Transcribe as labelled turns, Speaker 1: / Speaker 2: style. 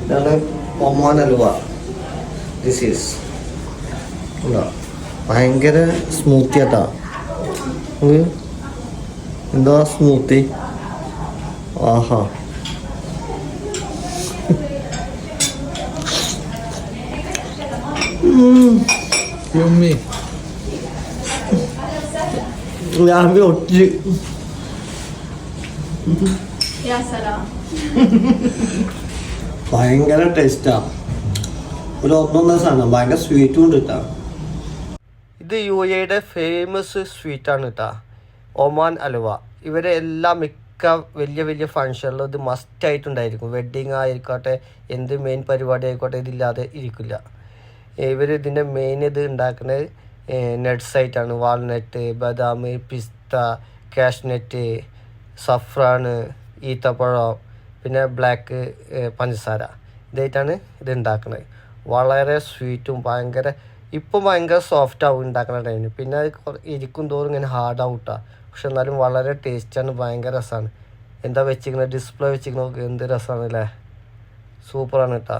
Speaker 1: ഇതാണ് Oman halwa. This is ഭയങ്കര smoothie ആട്ടാ. എന്താ സ്മൂത്തി, ആഹാ. ഞാൻ ഒട്ടി ഭയങ്കര ടേസ്റ്റാ. ഒരു ഒന്നൊന്നര സാധനം, ഭയങ്കര സ്വീറ്റും ഉണ്ട് കേട്ടാ. ഇത് UAE ഫേമസ് സ്വീറ്റാണ് കേട്ടാ, ഒമാൻ ഹൽവ. ഇവരെ എല്ലാ മിക്ക വലിയ വലിയ ഫങ്ഷനിലും ഇത് മസ്റ്റായിട്ടുണ്ടായിരിക്കും. വെഡ്ഡിങ് ആയിക്കോട്ടെ, എന്ത് മെയിൻ പരിപാടി ആയിക്കോട്ടെ, ഇതില്ലാതെ ഇരിക്കില്ല. ഇവർ ഇതിൻ്റെ മെയിൻ ഇത് ഉണ്ടാക്കുന്നത് നട്ട്സ് ആയിട്ടാണ്. വാൾനട്ട്, ബദാം, പിസ്ത, കാഷ്നട്ട്, സഫ്രാന്, ഈത്തപ്പഴം, പിന്നെ ബ്ലാക്ക് പഞ്ചസാര, ഇതായിട്ടാണ് ഇത് ഉണ്ടാക്കുന്നത്. വളരെ സ്വീറ്റും ഭയങ്കര, ഇപ്പം ഭയങ്കര സോഫ്റ്റ് ആവും ഉണ്ടാക്കുന്ന ടൈമിന്. പിന്നെ അത് ഇരിക്കും തോറും ഇങ്ങനെ ഹാർഡാവും കേട്ടോ. പക്ഷെ എന്നാലും വളരെ ടേസ്റ്റാണ്, ഭയങ്കര രസമാണ്. എന്താ വെച്ചിരിക്കുന്നത്, ഡിസ്പ്ലേ വെച്ചിരിക്കുന്നത് എന്ത് രസമാണ് അല്ലേ, സൂപ്പറാണ് കേട്ടോ.